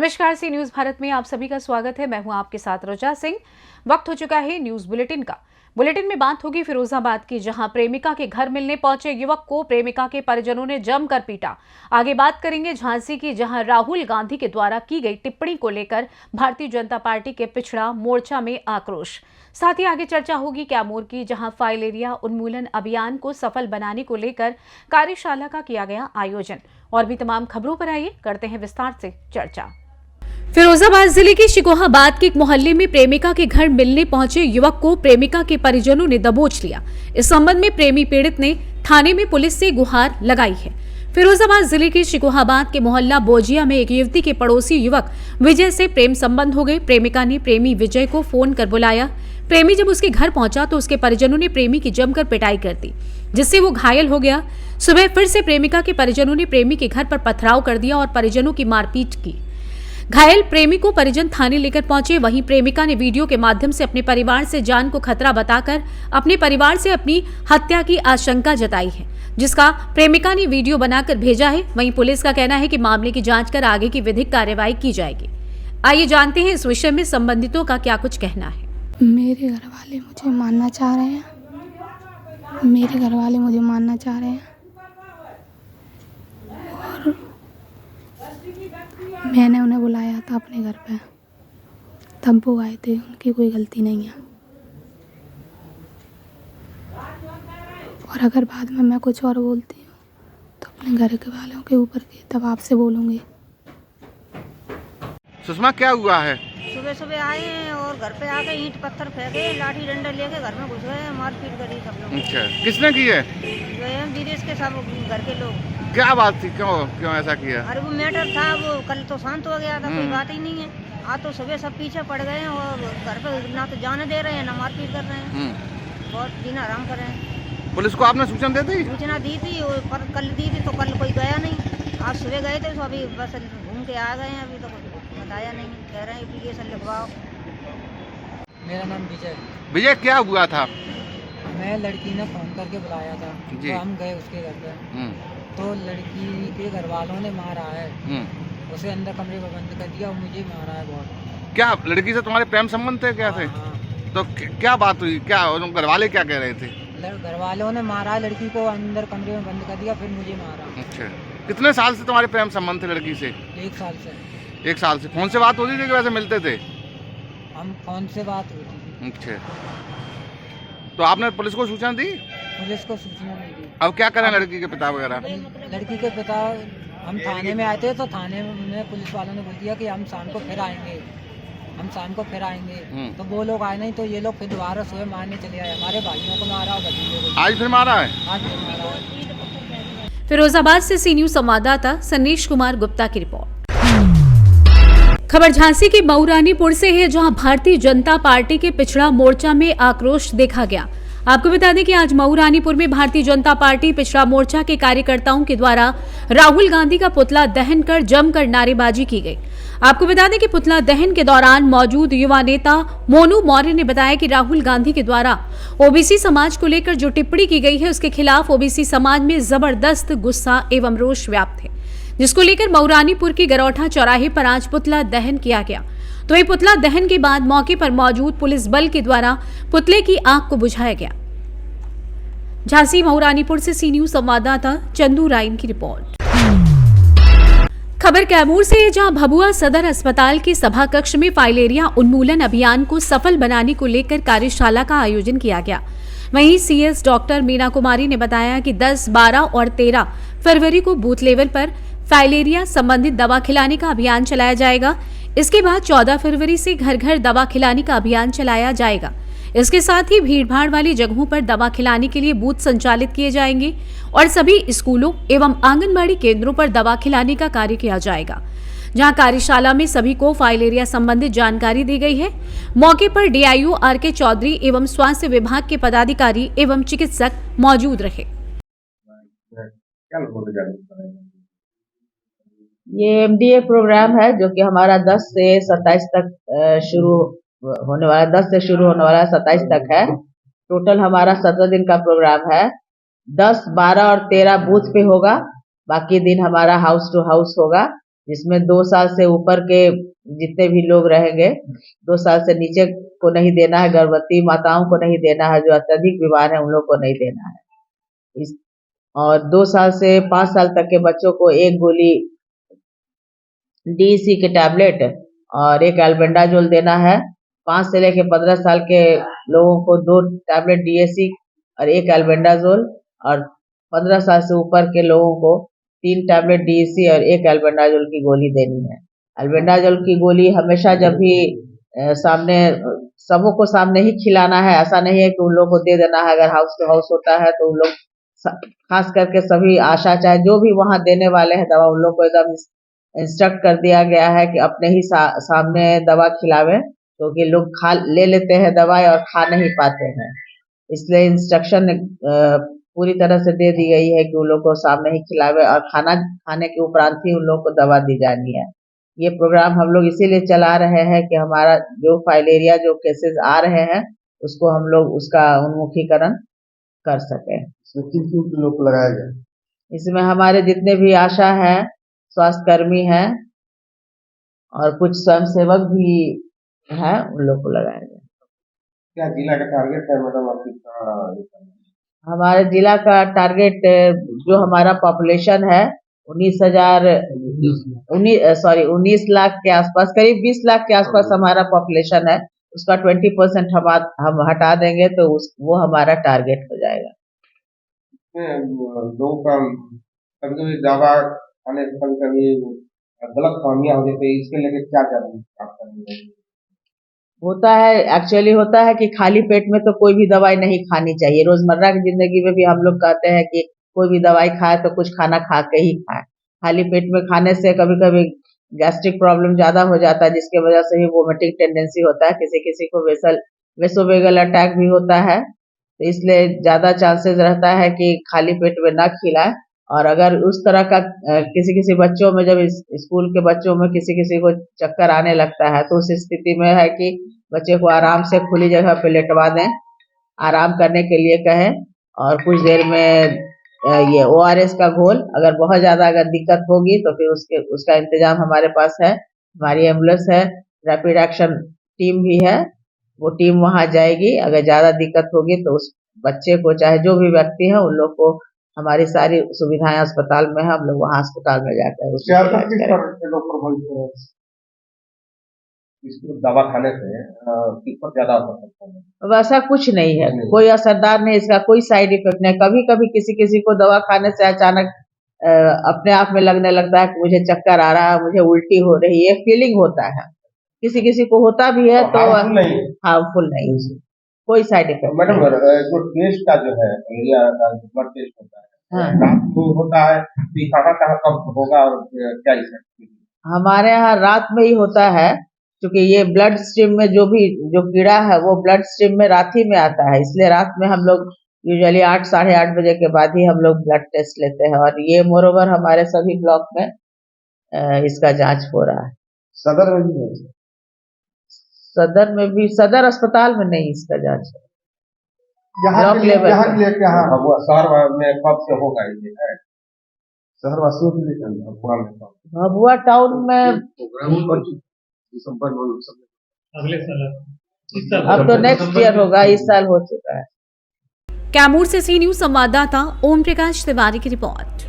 नमस्कार, सी न्यूज भारत में आप सभी का स्वागत है। मैं हूं आपके साथ रोजा सिंह। वक्त हो चुका है न्यूज बुलेटिन का। बुलेटिन में बात होगी फिरोजाबाद की, जहां प्रेमिका के घर मिलने पहुंचे युवक को प्रेमिका के परिजनों ने जमकर पीटा। आगे बात करेंगे झांसी की, जहां राहुल गांधी के द्वारा की गई टिप्पणी को लेकर भारतीय जनता पार्टी के पिछड़ा मोर्चा में आक्रोश। साथ ही आगे चर्चा होगी कैमूर की, जहां फाइलेरिया उन्मूलन अभियान को सफल बनाने को लेकर कार्यशाला का किया गया आयोजन। और भी तमाम खबरों पर आइए करते हैं विस्तार से चर्चा। फिरोजाबाद जिले के शिकोहाबाद के एक मोहल्ले में प्रेमिका के घर मिलने पहुंचे युवक को प्रेमिका के परिजनों ने दबोच लिया। इस संबंध में प्रेमी पीड़ित ने थाने में पुलिस से गुहार लगाई है। फिरोजाबाद जिले के शिकोहाबाद के मोहल्ला बोजिया में एक युवती के पड़ोसी युवक विजय से प्रेम संबंध हो गए। प्रेमिका ने प्रेमी विजय को फोन कर बुलाया। प्रेमी जब उसके घर पहुंचा तो उसके परिजनों ने प्रेमी की जमकर पिटाई कर दी, जिससे वो घायल हो गया। सुबह फिर से प्रेमिका के परिजनों ने प्रेमी के घर पर पथराव कर दिया और परिजनों की मारपीट की। घायल प्रेमी को परिजन थाने लेकर पहुंचे। वहीं प्रेमिका ने वीडियो के माध्यम से अपने परिवार से जान को खतरा बताकर अपने परिवार से अपनी हत्या की आशंका जताई है, जिसका प्रेमिका ने वीडियो बनाकर भेजा है। वहीं पुलिस का कहना है कि मामले की जांच कर आगे की विधिक कार्रवाई की जाएगी। आइए जानते हैं इस विषय में संबंधितों का क्या कुछ कहना है। मेरे घर वाले मुझे मारना चाह रहे हैं। और मैंने उन्हें बुलाया था अपने घर पे, तब वो आए थे। उनकी कोई गलती नहीं है। और अगर बाद में मैं कुछ और बोलती हूँ तो अपने घर के वालों के ऊपर के तब आपसे बोलूँगी। सुषमा, क्या हुआ है? सुबह सुबह आए हैं और घर पे आके ईंट पत्थर फेंके, लाठी डंडा लेके घर में घुस गए, मारपीट करी सब लोग। अच्छा, किसने की है? विदेश के सब घर के लोग। क्या बात थी, क्यों ऐसा किया? अरे वो मैटर था, वो कल तो शांत हो गया था, कोई बात ही नहीं है। आज तो सुबह सब पीछे पड़ गए हैं और घर पे ना तो जाने दे रहे हैं ना मारपीट कर रहे हैं। बहुत दिन आराम कर रहे हैं। पुलिस को आपने सूचना दी थी? सूचना दी थी और कल दी थी तो कल कोई गया नहीं। आज सुबह गए थे तो अभी बस घूम के आ गए हैं। अभी तो बताया नहीं, कह रहे हैं एप्लीकेशन लिखवाओ। मेरा नाम विजय, क्या हुआ था? मैं लड़की ने फ़ोन करके बुलाया था जी। तो हम गए उसके घर पे। तो लड़की के घर वालों ने मारा है, उसे अंदर कमरे में बंद कर दिया और मुझे मारा है बहुत। क्या लड़की से तुम्हारे प्रेम संबंध थे? क्या थे? हाँ। तो क्या बात हुई? क्या घर वाले क्या कह रहे थे? घर वालों ने मारा है लड़की को, अंदर कमरे में बंद कर दिया, फिर मुझे मारा। अच्छा, कितने साल से तुम्हारे प्रेम संबंध थे लड़की से? 1 साल से। 1 साल से। फोन से बात होती थी कि वैसे मिलते थे? हम फोन से बात होती थी। अच्छा, तो आपने पुलिस को सूचना दी? पुलिस को सूचना नहीं दी। अब क्या करें लड़की के पिता वगैरह? लड़की के पिता, हम थाने में आए थे तो थाने में पुलिस वालों ने बोल दिया कि हम शाम को फिर आएंगे। तो वो लोग आए नहीं, तो ये लोग फिर दोबारा सुबह मारने चले आए। हमारे भाइयों को मारा और भतीजों को। आज फिर मारा है? आज फिर मारा है। फिरोजाबाद से सी न्यूज संवाददाता सनीश कुमार गुप्ता की रिपोर्ट। खबर झांसी के मऊरानीपुर से है, जहां भारतीय जनता पार्टी के पिछड़ा मोर्चा में आक्रोश देखा गया। आपको बता दें कि आज मऊरानीपुर में भारतीय जनता पार्टी पिछड़ा मोर्चा के कार्यकर्ताओं के द्वारा राहुल गांधी का पुतला दहन कर जमकर नारेबाजी की गई। आपको बता दें कि पुतला दहन के दौरान मौजूद युवा नेता मोनू मौर्य ने बताया कि राहुल गांधी के द्वारा ओबीसी समाज को लेकर जो टिप्पणी की गई है, उसके खिलाफ ओबीसी समाज में जबरदस्त गुस्सा एवं रोष व्याप्त है, जिसको लेकर मऊरानीपुर के गरौठा चौराहे पर आज पुतला दहन किया गया। तो ये पुतला दहन के बाद मौके पर मौजूद पुलिस बल के द्वारा पुतले की आग को बुझाया गया। झांसी मऊरानीपुर से सी न्यूज संवाददाता चंदू राइन की रिपोर्ट। खबर कैमूर से है, जहां भभुआ सदर अस्पताल के सभा कक्ष में फाइलेरिया उन्मूलन अभियान को सफल बनाने को लेकर कार्यशाला का आयोजन किया गया। वहीं सीएस डॉक्टर मीना कुमारी ने बताया कि 10, 12 और 13 फरवरी को बूथ लेवल पर फाइलेरिया संबंधित दवा खिलाने का अभियान चलाया जाएगा। इसके बाद 14 फरवरी से घर घर दवा खिलाने का अभियान चलाया जाएगा। इसके साथ ही भीड़भाड़ वाली जगहों पर दवा खिलाने के लिए बूथ संचालित किए जाएंगे और सभी स्कूलों एवं आंगनबाड़ी केंद्रों पर दवा खिलाने का कार्य किया जाएगा। जहां कार्यशाला में सभी को फाइलेरिया संबंधित जानकारी दी गई है। मौके पर डीआईओ आरके चौधरी एवं स्वास्थ्य विभाग के पदाधिकारी एवं चिकित्सक मौजूद रहे। ये एमडीए प्रोग्राम है जो कि हमारा 10 से 27 तक शुरू होने वाला 10 से शुरू होने वाला 27 तक है। टोटल हमारा 17 दिन का प्रोग्राम है। 10, 12 और 13 बूथ पे होगा। बाकी दिन हमारा हाउस टू हाउस होगा। जिसमें 2 साल से ऊपर के जितने भी लोग रहेंगे, 2 साल से नीचे को नहीं देना है, गर्भवती माताओं को नहीं देना है, जो अत्यधिक बीमार है उन लोग को नहीं देना है। और 2 साल से 5 साल तक के बच्चों को 1 गोली DEC के टैबलेट और 1 एल्बेंडाजोल देना है। 5 से लेकर 15 साल के लोगों को 2 टैबलेट DEC और 1 एल्बेंडाजोल, और 15 साल से ऊपर के लोगों को 3 टैबलेट DEC और 1 एल्बेंडाजोल की गोली देनी है। एल्बेंडाजोल की गोली हमेशा जब भी सामने सबों को सामने ही खिलाना है, ऐसा नहीं है कि उन लोगों को दे देना है। अगर हाउस टू हाउस होता है तो उन लोग खास करके सभी आशा चाहे जो भी वहाँ देने वाले हैं दवा, उन लोग को एकदम इंस्ट्रक्ट कर दिया गया है कि अपने ही सामने दवा खिलावें, क्योंकि लोग खा ले लेते हैं दवाई और खा नहीं पाते हैं। इसलिए इंस्ट्रक्शन पूरी तरह से दे दी गई है कि उन लोग को सामने ही खिलावे और खाना खाने के उपरांत ही उन लोग को दवा दी जानी है। ये प्रोग्राम हम लोग इसीलिए चला रहे हैं कि हमारा जो फाइलेरिया जो केसेस आ रहे हैं उसको हम लोग उसका उन्मुखीकरण कर सकें। इसमें किन लोग को लगाया गया? इसमें हमारे जितने भी आशा हैं, स्वास्थ्य कर्मी हैं और कुछ स्वयंसेवक भी हैं, उन लोग को लगाया गया। क्या जिला का टारगेट है मैडम आपकी? हमारे जिला का टारगेट जो हमारा पॉपुलेशन है 19 लाख के आसपास, करीब 20 लाख के आसपास हमारा पॉपुलेशन है, उसका 20% हम हटा देंगे तो वो हमारा टारगेट हो जाएगा। लोगों का कभी दवा खाने से कभी गलत फहमियां हो जाती है, इसके लेके क्या करेंगे? होता है, एक्चुअली होता है कि खाली पेट में तो कोई भी दवाई नहीं खानी चाहिए। रोजमर्रा की जिंदगी में भी हम लोग कहते हैं कि कोई भी दवाई खाए तो कुछ खाना खा के ही खाए। खाली पेट में खाने से कभी कभी गैस्ट्रिक प्रॉब्लम ज्यादा हो जाता है, जिसके वजह से भी वोमिटिंग टेंडेंसी होता है, किसी किसी को वेसोवेगल अटैक भी होता है। तो इसलिए ज्यादा चांसेस रहता है कि खाली पेट में ना खिलाए। और अगर उस तरह का किसी बच्चों में, जब स्कूल के बच्चों में किसी को चक्कर आने लगता है तो उस स्थिति में है कि बच्चे को आराम से खुली जगह पे लेटवा दें, आराम करने के लिए कहें, और कुछ देर में ये ORS का घोल, अगर बहुत ज्यादा अगर दिक्कत होगी तो फिर उसका इंतजाम हमारे पास है। हमारी एम्बुलेंस है, रैपिड एक्शन टीम भी है, वो टीम वहां जाएगी। अगर ज्यादा दिक्कत होगी तो उस बच्चे को, चाहे जो भी व्यक्ति है, उन लोग को हमारी सारी सुविधाएं अस्पताल में है, हम लोग वहाँ अस्पताल में जाकर इसको दवा खाने से किस पर ज्यादा असर पड़ता है? वैसा कुछ नहीं है, कोई असरदार नहीं, इसका कोई साइड इफेक्ट नहीं। कभी कभी किसी को दवा खाने से अचानक अपने आप में लगने लगता है कि मुझे चक्कर आ रहा है, मुझे उल्टी हो रही है, फीलिंग होता है। किसी को होता भी है तो हार्मफुल नहीं, कोई साइड इफेक्ट। मैडम जो टेस्ट का जो है ब्लड टेस्ट होता है, रात में होता है, कहाँ कब होगा और क्या इफेक्ट? हमारे यहाँ रात में ही होता है, क्योंकि ये ब्लड स्ट्रीम में जो कीड़ा है वो ब्लड स्ट्रीम में रात ही में आता है, इसलिए रात में हम लोग यूजुअली 8 साढ़े 8 बजे के बाद ही हम लोग ब्लड टेस्ट लेते हैं। और ये मोरोवर हमारे सभी ब्लॉक में इसका जांच हो रहा है। सदर में भी है? सदर अस्पताल में नहीं इसका जांच है, ब्लॉक लेवल शहर में कब से होगा ये? शहर वासियों के लिए भभुआ टाउन में अगले साल, अब तो नेक्स्ट ईयर होगा, इस साल हो चुका है। कैमूर से सी न्यूज संवाददाता ओम प्रकाश तिवारी की रिपोर्ट।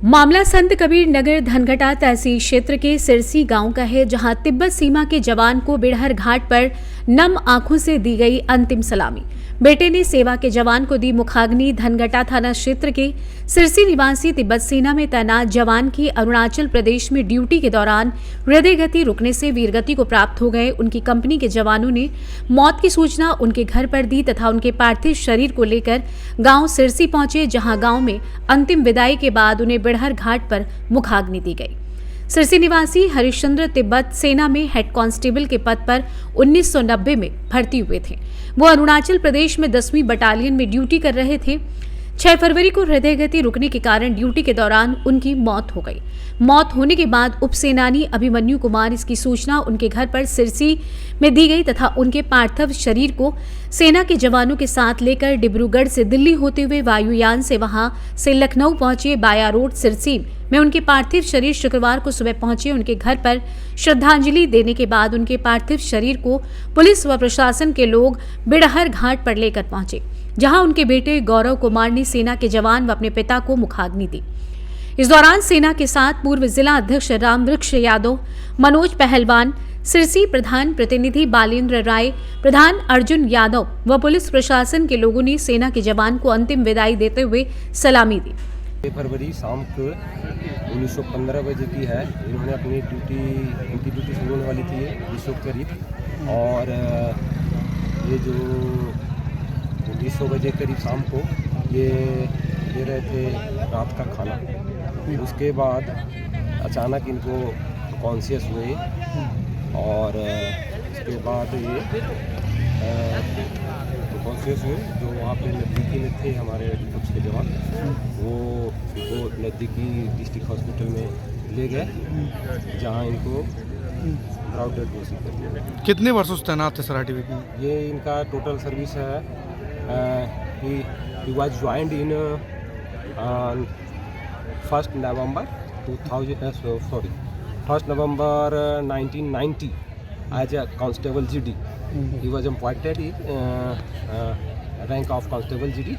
मामला संत कबीर नगर धनघटा तहसील क्षेत्र के सिरसी गांव का है, जहां तिब्बत सीमा के जवान को बिड़हर घाट पर नम आंखों से दी गई अंतिम सलामी। बेटे ने सेवा के जवान को दी मुखाग्नि। धनघटा थाना क्षेत्र के सिरसी निवासी तिब्बत सेना में तैनात जवान की अरुणाचल प्रदेश में ड्यूटी के दौरान हृदय गति रुकने से वीरगति को प्राप्त हो गए। उनकी कंपनी के जवानों ने मौत की सूचना उनके घर पर दी तथा उनके पार्थिव शरीर को लेकर गांव सिरसी पहुंचे, जहां गांव में अंतिम विदाई के बाद उन्हें बिड़हर घाट पर मुखाग्नि दी गई। सिरसी निवासी हरिश्चंद्र तिब्बत सेना में हेड कांस्टेबल के पद पर 1990 में भर्ती हुए थे। वो अरुणाचल प्रदेश में 10वीं बटालियन में ड्यूटी कर रहे थे। 6 फरवरी को हृदय गति रुकने के कारण ड्यूटी के दौरान उनकी मौत हो गई। मौत होने के बाद उपसेनानी अभिमन्यु कुमार इसकी सूचना उनके घर पर सिरसी में दी गई तथा उनके पार्थिव शरीर को सेना के जवानों के साथ लेकर डिब्रूगढ़ से दिल्ली होते हुए वायुयान से वहां से लखनऊ पहुंचे। बाया रोड सिरसी में उनके पार्थिव शरीर शुक्रवार को सुबह पहुंचे। उनके घर पर श्रद्धांजलि देने के बाद उनके पार्थिव शरीर को पुलिस व प्रशासन के लोग बिडहर घाट पर लेकर पहुंचे, जहां उनके बेटे गौरव कुमार ने सेना के जवान व अपने पिता को मुखाग्नि दी। इस दौरान सेना के साथ पूर्व जिला अध्यक्ष रामवृक्ष यादव, मनोज पहलवान, सिरसी प्रधान प्रतिनिधि बालेंद्र राय, प्रधान अर्जुन यादव व पुलिस प्रशासन के लोगों ने सेना के जवान को अंतिम विदाई देते हुए सलामी दी। 6 फरवरी शाम को 1915 बजे की है। इन्होंने अपनी इनकी ड्यूटी शुरू होने वाली थी 20 के करीब, और ये जो 20 बजे करीब शाम को ये दे रहे थे रात का खाना। उसके बाद अचानक इनको कॉन्शियस हुए, और उसके बाद ये कॉन्शियस हुए। जो वहाँ पे नज़दीकी में थे हमारे डिफेंस के जवान, वो इनको नज़दीकी डिस्ट्रिक्ट हॉस्पिटल में ले गए, जहाँ इनको क्राउडेड घोषित कर दिया। कितने वर्षों से तैनात थे सराठी में? ये इनका टोटल सर्विस है। He was joined in 1 November 1990 as a constable GD. He was appointed in rank of constable GD,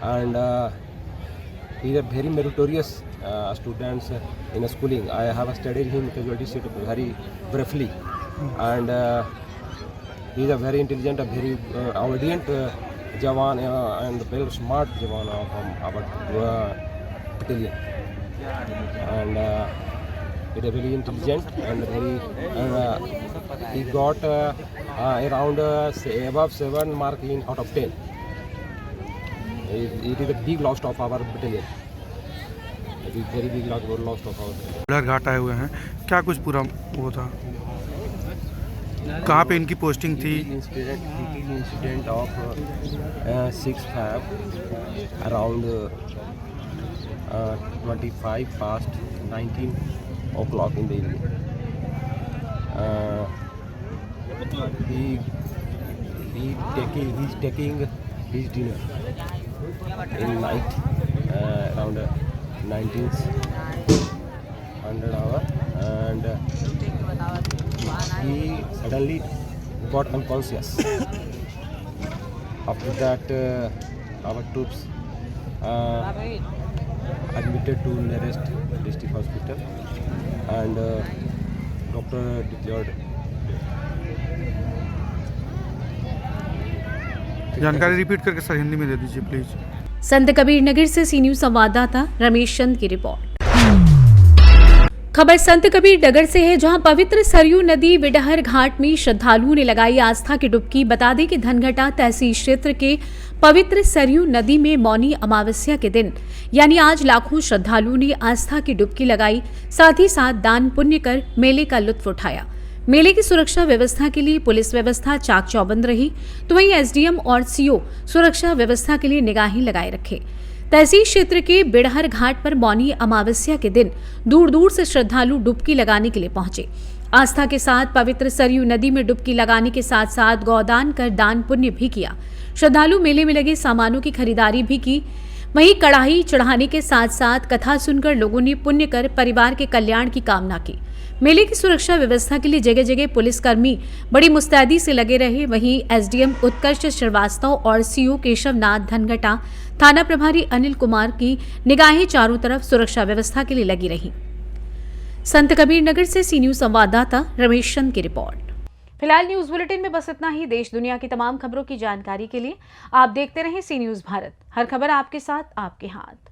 and he is a very meritorious student in schooling. I have studied him casualty sheet very briefly, and he is a very intelligent, a very obedient Jawan, and very smart Jawan from our battalion, and it is very intelligent and very. He got around above 7 mark out of 10. It is a big loss of our battalion. It is very big loss of our battalion. बिडहर घाट आए हुए हैं, क्या कुछ पूरा वो था? कहाँ पे इनकी पोस्टिंग थी? Incident of 6 Feb around 25 past 19 o'clock in the evening. He's taking his dinner in night around 1900 hour, and he suddenly got unconscious. After that, our troops admitted to nearest district hospital, and doctor declared. जानकारी repeat करके sir Hindi में दे दीजिए please. संत कबीर नगर से सी news संवाददाता रमेश चंद की report. खबर संत कबीर नगर से है, जहां पवित्र सरयू नदी बिडहर घाट में श्रद्धालुओं ने लगाई आस्था की डुबकी। बता दें कि धनघटा तहसील क्षेत्र के पवित्र सरयू नदी में मौनी अमावस्या के दिन यानी आज लाखों श्रद्धालुओं ने आस्था की डुबकी लगाई, साथ ही साथ दान पुण्य कर मेले का लुत्फ उठाया। मेले की सुरक्षा व्यवस्था के लिए पुलिस व्यवस्था चाक चौबंद रही, तो वहीं एसडीएम और सीओ सुरक्षा व्यवस्था के लिए निगाहें लगाए रखे। तहसील क्षेत्र के बिडहर घाट पर मौनी अमावस्या के दिन दूर दूर से श्रद्धालु डुबकी लगाने के लिए पहुंचे। आस्था के साथ पवित्र सरयू नदी में डुबकी लगाने के साथ साथ गौदान कर दान पुण्य भी किया। श्रद्धालु मेले में लगे सामानों की खरीदारी भी की। वहीं कढ़ाई चढ़ाने के साथ साथ कथा सुनकर लोगों ने पुण्य कर परिवार के कल्याण की कामना की। मेले की सुरक्षा व्यवस्था के लिए जगह जगह पुलिसकर्मी बड़ी मुस्तैदी से लगे रहे। वहीं एसडीएम उत्कर्ष श्रीवास्तव और सीओ केशवनाथ धनघटा, थाना प्रभारी अनिल कुमार की निगाहें चारों तरफ सुरक्षा व्यवस्था के लिए लगी रही। संत कबीर नगर से सी न्यूज संवाददाता रमेश चंद की रिपोर्ट। फिलहाल न्यूज बुलेटिन में बस इतना ही। देश दुनिया की तमाम खबरों की जानकारी के लिए आप देखते रहें सी न्यूज भारत। हर खबर आपके साथ, आपके हाथ।